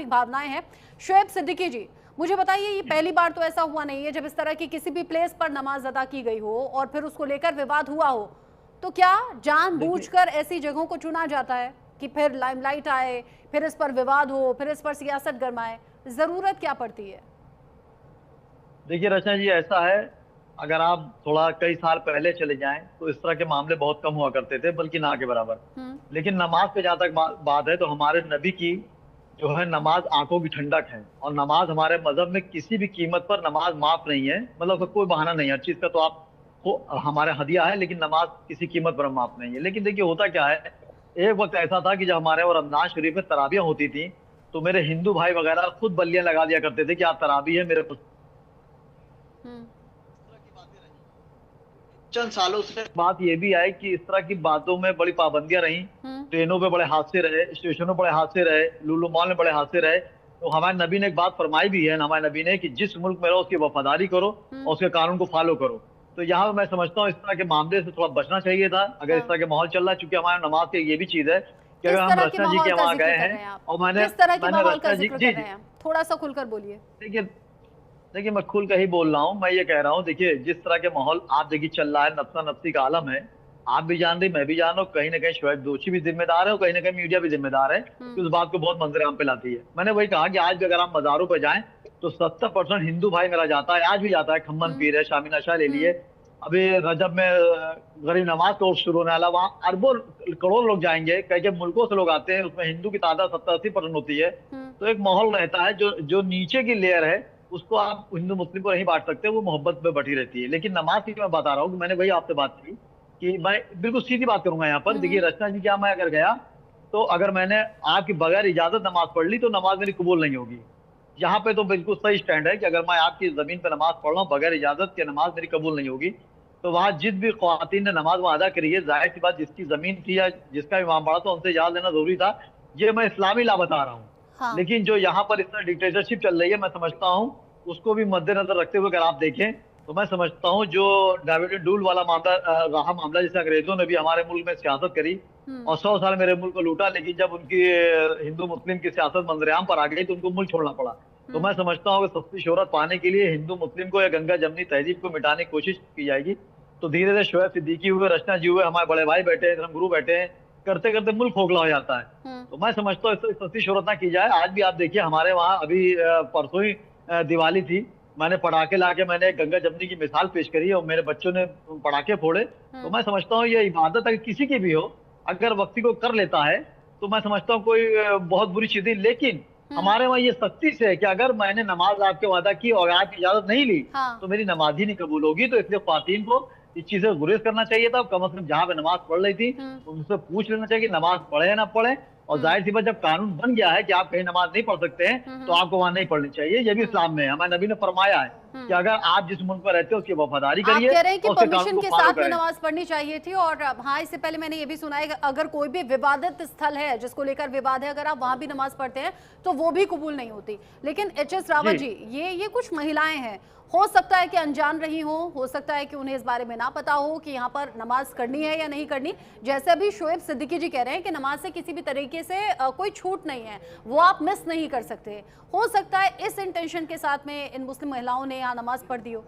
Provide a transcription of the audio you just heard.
धार्मिक भावनाएं हैं। शोएब सिद्दीकी जी, मुझे बताइए, ये पहली बार तो ऐसा हुआ नहीं है जब इस तरह की किसी भी प्लेस पर नमाज अदा की गई हो और फिर उसको लेकर विवाद हुआ हो। तो क्या जानबूझकर ऐसी जगहों को चुना जाता है कि फिर लाइमलाइट आए, फिर इस पर विवाद हो, फिर इस पर सियासत गरमाए? जरूरत क्या पड़ती है? देखिए रचना जी, ऐसा है, अगर आप थोड़ा कई साल पहले चले जाएं तो इस तरह के मामले बहुत कम हुआ करते थे, बल्कि ना के बराबर। लेकिन नमाज पे जहाँ तक बात है, तो हमारे नबी की जो है नमाज आंखों की ठंडक है, और नमाज हमारे मजहब में किसी भी कीमत पर नमाज माफ नहीं है, मतलब उसका कोई बहाना नहीं है। हर चीज का तो आपको हमारे हदिया है, लेकिन नमाज किसी कीमत पर माफ नहीं है। लेकिन देखिए होता क्या है, एक वक्त ऐसा था कि जब हमारे और रमजान शरीफ में तराबियां होती थी, तो मेरे हिंदू भाई वगैरह खुद बल्लियां लगा दिया करते थे कि आप तराबी है मेरे हम्म। चंद सालों से बात ये भी आई कि इस तरह की बातों में बड़ी पाबंदियां रहीं। ट्रेनों पे बड़े हादसे रहे, स्टेशनों पे बड़े हादसे रहे, लुलु मॉल में बड़े हादसे रहे। तो हमारे नबी ने एक बात फरमाई भी है, हमारे नबी ने, कि जिस मुल्क में रहो उसकी वफादारी करो और उसके कानून को फॉलो करो। तो यहाँ मैं समझता हूँ इस तरह के मामले से थोड़ा बचना चाहिए था, अगर इस तरह के माहौल चल रहा है। चूंकि हमारे नमाज की ये भी चीज है कि अगर हम रचना जी के वहां गए हैं और मैंने रचना जी जी थोड़ा सा खुलकर बोलिए। देखिए देखिए मैं खुल कर ही बोल रहा हूँ। मैं ये कह रहा हूँ, देखिए जिस तरह के माहौल आप देखिए चल रहा है, नफसा नफसी का आलम है, आप भी जान रही, मैं भी जान रहा हूँ, कहीं ना कहीं शोएब दोषी भी जिम्मेदार है और कहीं ना कहीं मीडिया भी जिम्मेदार है कि उस बात को बहुत मंजरेआम पे लाती है। मैंने वही कहा कि आज भी अगर आप मजारों पर जाएं तो 70% हिंदू भाई मेरा जाता है, आज भी जाता है। खम्मन पीर है, शामी नशा ले लिए, अभी रजब में गरीब नवाज कोर्स शुरू होने वाला, वहाँ अरबों करोड़ लोग जाएंगे, कई कई मुल्कों से लोग आते हैं, उसमें हिंदू की तादाद 70-80% होती है। तो एक माहौल रहता है, जो जो नीचे की लेयर है उसको आप हिंदू मुस्लिम को नहीं बांट सकते, वो मोहब्बत में बटी रहती है। लेकिन नमाज की मैं बता रहा हूँ कि मैंने वही आपसे बात की कि मैं बिल्कुल सीधी बात करूंगा यहाँ पर। देखिए रचना जी, क्या मैं अगर गया तो अगर मैंने आपकी बगैर इजाजत नमाज पढ़ ली तो नमाज मेरी कबूल नहीं होगी। यहाँ पे तो बिल्कुल सही स्टैंड है कि अगर मैं आपकी जमीन पे नमाज पढ़ रहा हूँ बगैर इजाजत के, नमाज मेरी कबूल नहीं होगी। तो वहां जिस भी ख्वातीन ने नमाज वहां अदा करी है, जाहिर सी बात जिसकी जमीन थी या जिसका इमाम पड़ा था उनसे इजाजत लेना जरूरी था। ये मैं इस्लामी ला बता रहा हूँ। हाँ। लेकिन जो यहाँ पर इस तरह डिक्टेटरशिप चल रही है, मैं समझता हूँ उसको भी मद्देनजर रखते हुए अगर आप देखें तो मैं समझता हूँ जो डेविड डूल वाला मामला रहा, मामला जिसे अंग्रेजों ने भी हमारे मुल्क में सियासत करी और 100 साल मेरे मुल्क को लूटा, लेकिन जब उनकी हिंदू मुस्लिम की सियासत मंजरेआम पर आ गई तो उनको मुल्क छोड़ना पड़ा। तो मैं समझता हूँ कि सस्ती शोहरत पाने के लिए हिंदू मुस्लिम को या गंगा जमनी तहजीब को मिटाने की कोशिश की जाएगी। तो धीरे धीरे शोएब सिद्दीकी हुए, रचना जी हुए, हमारे बड़े भाई बैठे हैं, धर्मगुरु बैठे हैं, करते करते मुल्क खोखला हो जाता है। तो मैं समझता हूँ सस्ती शोहरत ना की जाए। आज भी आप देखिए हमारे वहाँ अभी परसों ही दिवाली थी, मैंने पटाखे लाके मैंने गंगा जमनी की मिसाल पेश करी और मेरे बच्चों ने पटाखे फोड़े। तो मैं समझता हूँ ये इबादत अगर किसी की भी हो, अगर वक्ती को कर लेता है तो मैं समझता हूँ कोई बहुत बुरी चीज नहीं। लेकिन हमारे वहाँ ये सख्ती से है कि अगर मैंने नमाज आपके वादा की और आपकी इजाजत नहीं ली तो मेरी नमाज ही नहीं कबूल होगी। तो इसलिए ख्वातीन को इस चीज से गुरेज करना चाहिए था। कम से कम जहाँ पे नमाज पढ़ रही थी उनसे पूछ लेना चाहिए कि नमाज पढ़े या ना पढ़े। और जाहिर सी बात, जब कानून बन गया है कि आप कहीं नमाज नहीं पढ़ सकते हैं तो आपको वहां नहीं पढ़नी चाहिए। ये भी इस्लाम में है, हमारे नबी ने फरमाया है कि अगर आप जिस मुल्क पर रहते हो उसकी वफादारी करिए। आप कह रहे हैं कि परमिशन के साथ में नमाज पढ़नी चाहिए थी। और हाँ, इससे पहले मैंने ये भी सुना है कि अगर कोई भी विवादित स्थल है जिसको लेकर विवाद है, अगर आप वहां भी नमाज पढ़ते हैं तो वो भी कबूल नहीं होती। लेकिन एच.एस. रावत जी, ये कुछ महिलाएं हैं, हो सकता है कि अनजान रही हो सकता है कि उन्हें इस बारे में ना पता हो कि यहाँ पर नमाज करनी है या नहीं करनी। जैसे अभी शोएब सिद्दीकी जी कह रहे हैं कि नमाज से किसी भी तरीके से कोई छूट नहीं है, वो आप मिस नहीं कर सकते। हो सकता है इस इंटेंशन के साथ में इन मुस्लिम महिलाओं ने यहाँ नमाज पढ़ दी हो।